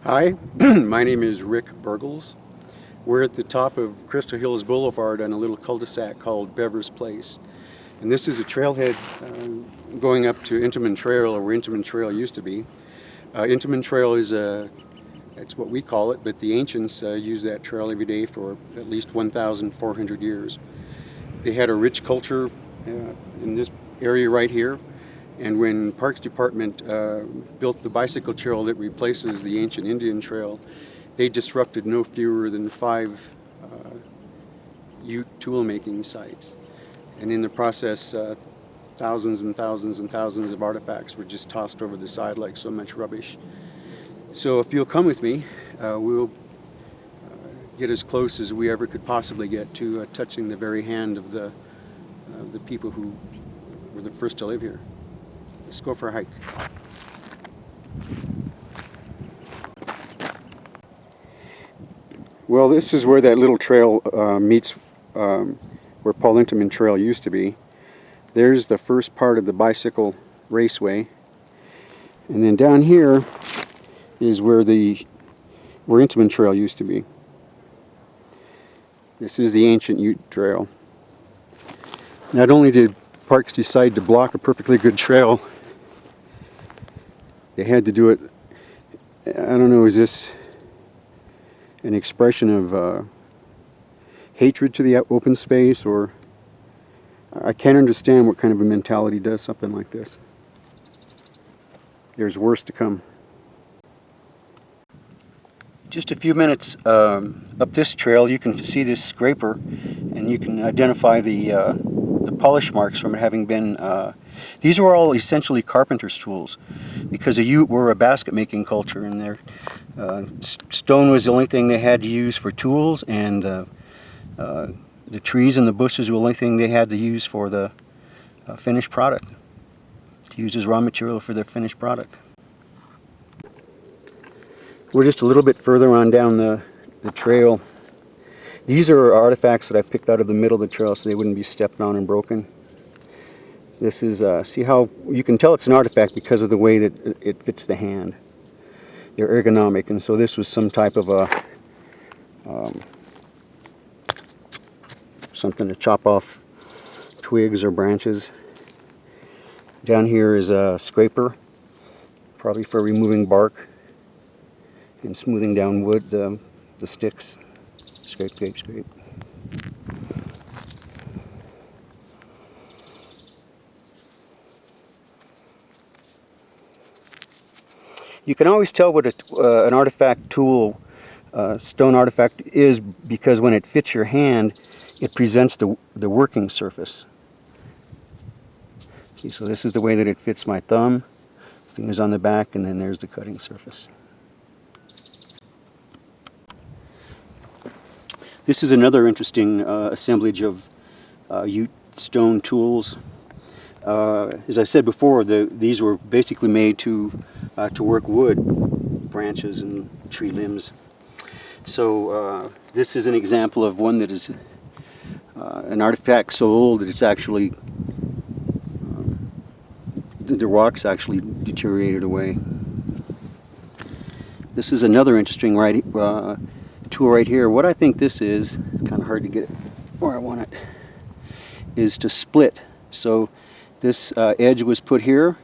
Hi, my name is Rick Burgles. We're at the top of Crystal Hills Boulevard on a little cul-de-sac called Bever's Place. And this is a trailhead going up to Intemann Trail, or where Intemann Trail used to be. Intemann Trail is that's what we call it, but the ancients used that trail every day for at least 1,400 years. They had a rich culture in this area right here. And when Parks Department built the bicycle trail that replaces the ancient Indian trail, they disrupted no fewer than 5 Ute tool-making sites. And in the process, thousands and thousands and thousands of artifacts were just tossed over the side like so much rubbish. So if you'll come with me, we'll get as close as we ever could possibly get to touching the very hand of the people who were the first to live here. Let's go for a hike. Well, this is where that little trail meets where Paul Intemann Trail used to be. There's the first part of the bicycle raceway. And then down here is where Intemann Trail used to be. This is the ancient Ute Trail. Not only did Parks decide to block a perfectly good trail, they had to do it, I don't know, is this an expression of hatred to the open space, or I can't understand what kind of a mentality does something like this. There's worse to come. Just a few minutes up this trail, you can see this scraper, and you can identify the polish marks from it having been. These were all essentially carpenter's tools, because the Ute were a basket making culture, and their stone was the only thing they had to use for tools, and the trees and the bushes were the only thing they had to use for the finished product, to use as raw material for their finished product. We're just a little bit further on down the trail. These are artifacts that I picked out of the middle of the trail so they wouldn't be stepped on and broken. This is, see how you can tell it's an artifact because of the way that it fits the hand. They're ergonomic, and so this was some type of a something to chop off twigs or branches. Down here is a scraper, probably for removing bark and smoothing down wood, the sticks. Scrape, scrape, scrape. You can always tell what an artifact tool, stone artifact is, because when it fits your hand, it presents the working surface. See, so this is the way that it fits my thumb, fingers on the back, and then there's the cutting surface. This is another interesting assemblage of Ute stone tools. As I said before, these were basically made to work wood, branches and tree limbs. So this is an example of one that is an artifact so old that it's actually, the rocks actually deteriorated away. This is another interesting tool right here. What I think this is, kind of hard to get it where I want it, is to split. So this edge was put here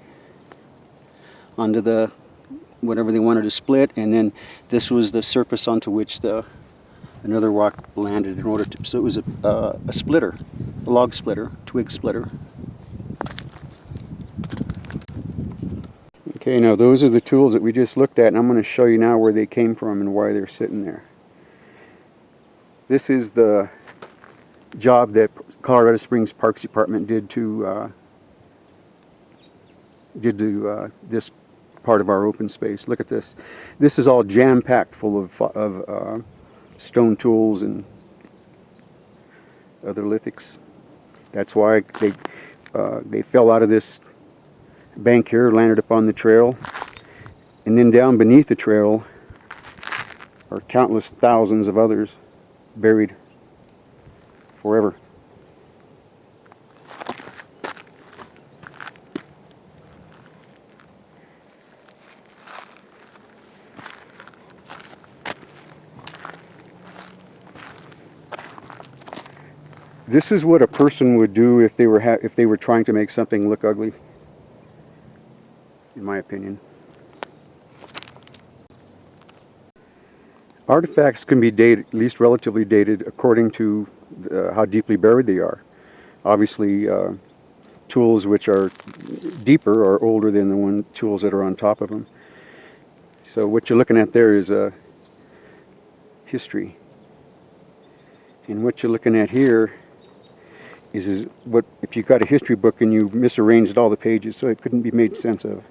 onto the whatever they wanted to split, and then this was the surface onto which another rock landed in order to. So it was a splitter, a log splitter, twig splitter. Okay, now those are the tools that we just looked at, and I'm going to show you now where they came from and why they're sitting there. This is the job that Colorado Springs Parks Department did to this part of our open space. Look at this. This is all jam-packed full of stone tools and other lithics. That's why they fell out of this bank here, landed up on the trail, and then down beneath the trail are countless thousands of others buried forever. This is what a person would do if they were trying to make something look ugly, in my opinion. Artifacts can be dated, at least relatively dated, according to how deeply buried they are. Obviously, tools which are deeper are older than the tools that are on top of them. So what you're looking at there is history. And what you're looking at here is what if you got a history book and you misarranged all the pages so it couldn't be made sense of.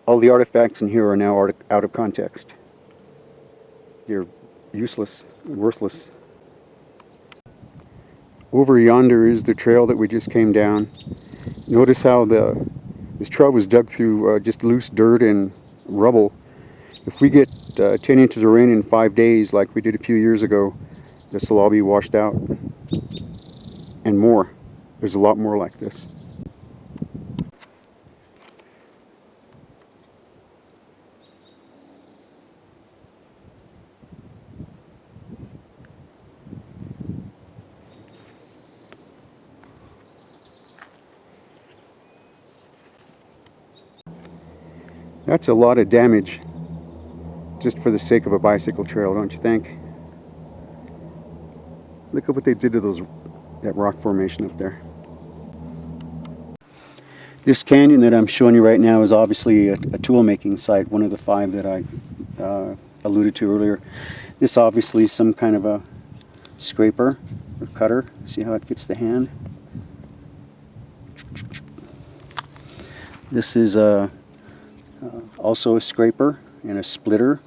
All the artifacts in here are now out of context. They're useless, worthless. Over yonder is the trail that we just came down. Notice how this trail was dug through just loose dirt and rubble. If we get 10 inches of rain in 5 days like we did a few years ago, this will all be washed out. And more. There's a lot more like this. That's a lot of damage just for the sake of a bicycle trail, don't you think? Look at what they did to that rock formation up there. This canyon that I'm showing you right now is obviously a tool making site, one of the 5 that I alluded to earlier. This obviously is some kind of a scraper or cutter. See how it fits the hand? This is also a scraper and a splitter.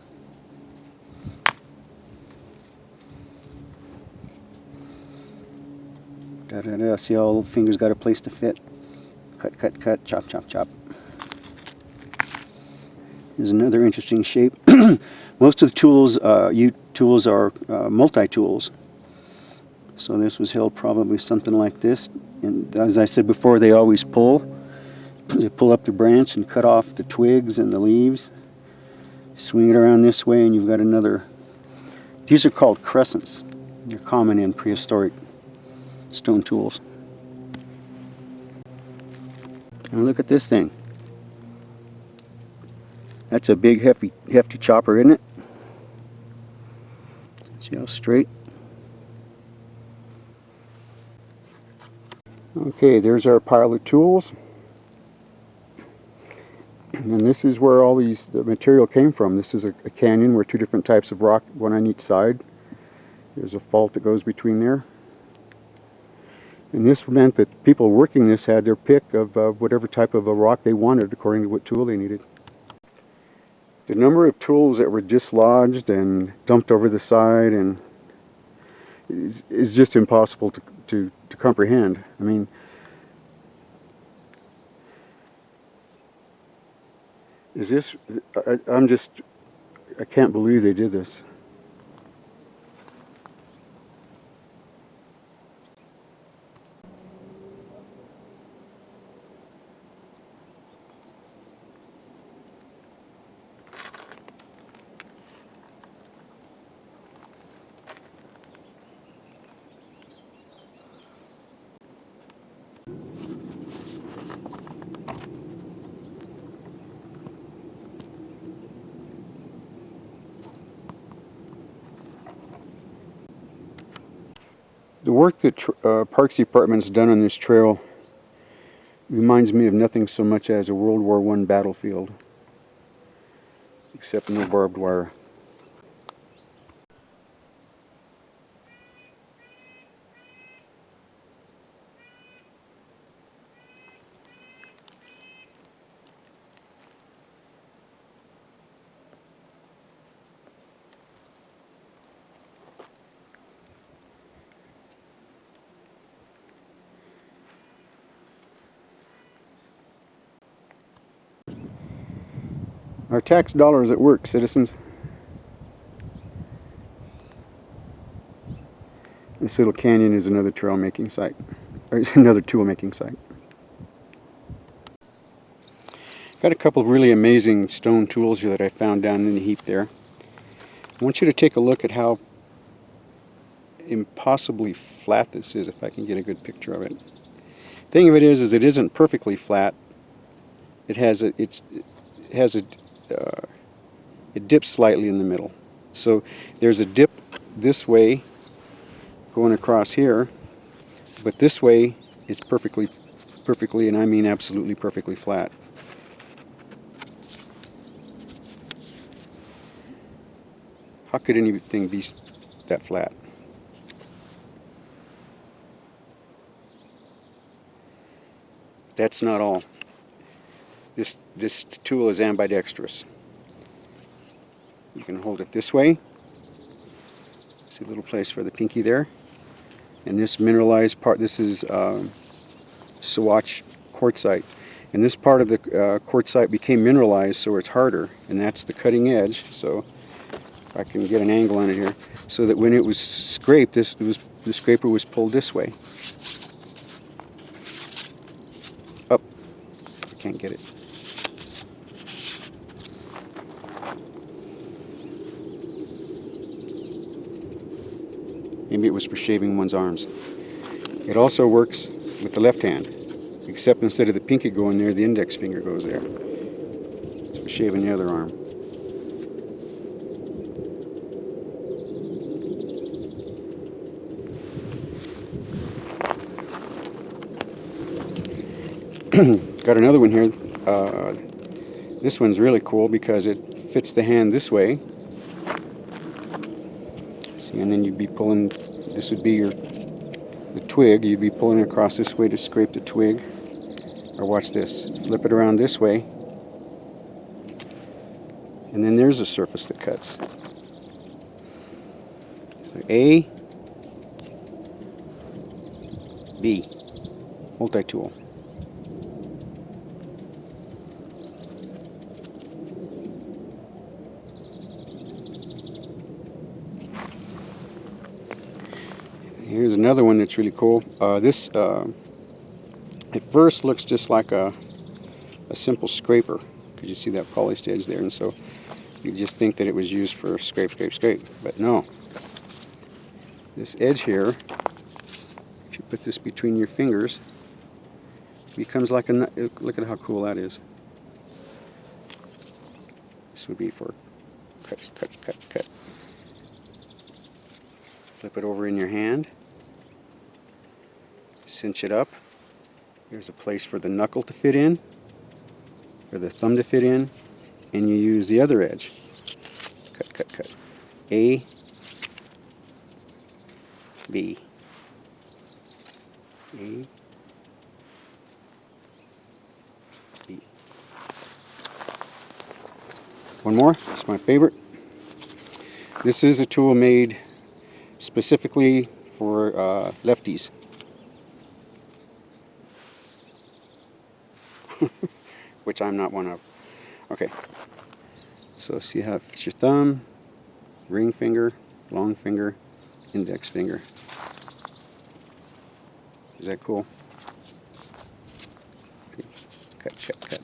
See how all the fingers got a place to fit. Cut, cut, cut, chop, chop, chop. Here's another interesting shape. Most of the tools, tools are multi-tools. So this was held probably something like this. And as I said before, they always pull. They pull up the branch and cut off the twigs and the leaves. Swing it around this way and you've got another. These are called crescents. They're common in prehistoric stone tools. And look at this thing. That's a big hefty chopper, isn't it? See how straight? Okay, there's our pile of tools. And this is where all the material came from. This is a canyon where 2 different types of rock, one on each side. There's a fault that goes between there. And this meant that people working this had their pick of whatever type of a rock they wanted according to what tool they needed. The number of tools that were dislodged and dumped over the side and is just impossible to comprehend. I mean, is this, I can't believe they did this. The work that Parks Department has done on this trail reminds me of nothing so much as a World War I battlefield, except no barbed wire. Our tax dollars at work, citizens. This little canyon is another trail making site, or another tool making site. Got a couple of really amazing stone tools here that I found down in the heap there. I want you to take a look at how impossibly flat this is, if I can get a good picture of it. Thing of it is it isn't perfectly flat. It dips slightly in the middle. So there's a dip this way going across here, but this way it's perfectly, and I mean absolutely perfectly flat. How could anything be that flat? That's not all. This tool is ambidextrous. You can hold it this way. See a little place for the pinky there. And this mineralized part, this is Swatch quartzite. And this part of the quartzite became mineralized, so it's harder, and that's the cutting edge. So if I can get an angle on it here, so that when it was scraped, the scraper was pulled this way. Up. I can't get it. Maybe it was for shaving one's arms. It also works with the left hand, except instead of the pinky going there, the index finger goes there. It's for shaving the other arm. Got another one here. This one's really cool because it fits the hand this way. See, and then you'd be pulling, this would be the twig, you'd be pulling it across this way to scrape the twig. Or watch this, flip it around this way, and then there's a surface that cuts. So A, B, multi-tool. Here's another one that's really cool. This at first looks just like a simple scraper, because you see that polished edge there, and so you just think that it was used for scrape, but no. This edge here, if you put this between your fingers, becomes like a nut. Look at how cool that is. This would be for cut. Flip it over in your hand. Cinch it up. There's a place for the knuckle to fit in, or the thumb to fit in, and you use the other edge. Cut. A, B. A, B. One more. It's my favorite. This is a tool made specifically for lefties. Which I'm not one of. Okay, so see how it fits your thumb, ring finger, long finger, index finger. Is that cool? Cut.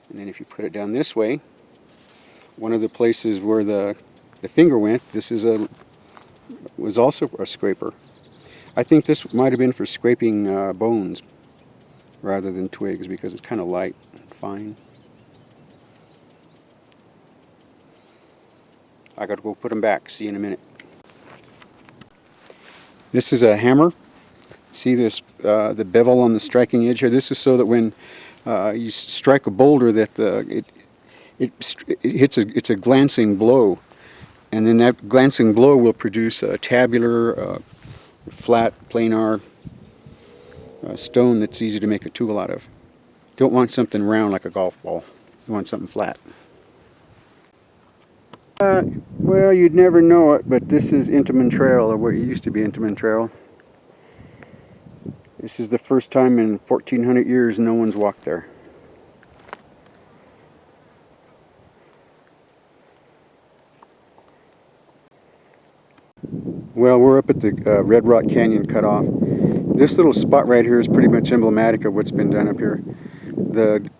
And then if you put it down this way, one of the places where the finger went, was also a scraper. I think this might have been for scraping bones rather than twigs, because it's kind of light and fine. I got to go put them back. See you in a minute. This is a hammer. See this, the bevel on the striking edge here? This is so that when you strike a boulder, that it's a glancing blow, and then that glancing blow will produce a tabular, flat, planar stone that's easy to make a tool out of. Don't want something round like a golf ball. You want something flat. Well, you'd never know it, but this is Intemann Trail, or what used to be Intemann Trail. This is the first time in 1400 years no one's walked there. Well, we're up at the Red Rock Canyon cutoff. This little spot right here is pretty much emblematic of what's been done up here. The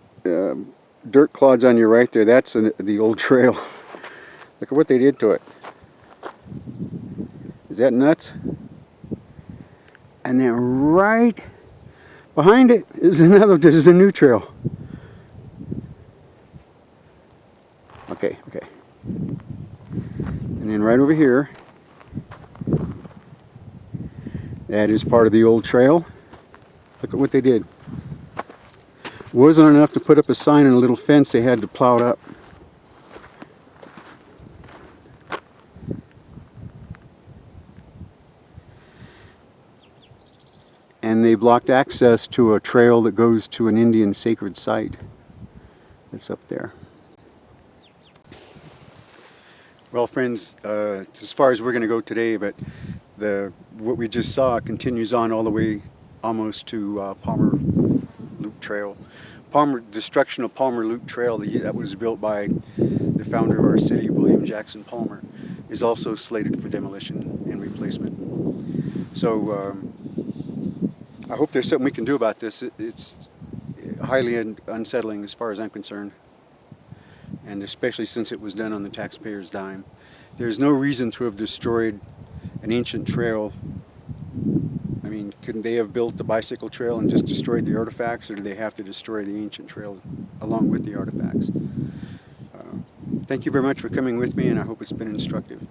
dirt clods on your right there, that's the old trail. Look at what they did to it. Is that nuts? And then right behind it is another, this is a new trail. Okay. And then right over here, that is part of the old trail. Look at what they did. It wasn't enough to put up a sign and a little fence, they had to plow it up. And they blocked access to a trail that goes to an Indian sacred site that's up there. Well, friends, as far as we're going to go today, but what we just saw continues on all the way almost to Palmer Loop Trail. Destruction of Palmer Loop Trail, that was built by the founder of our city, William Jackson Palmer, is also slated for demolition and replacement. So I hope there's something we can do about this. It's highly unsettling as far as I'm concerned, and especially since it was done on the taxpayer's dime. There's no reason to have destroyed an ancient trail. I mean, couldn't they have built the bicycle trail and just destroyed the artifacts, or do they have to destroy the ancient trail along with the artifacts? Thank you very much for coming with me, and I hope it's been instructive.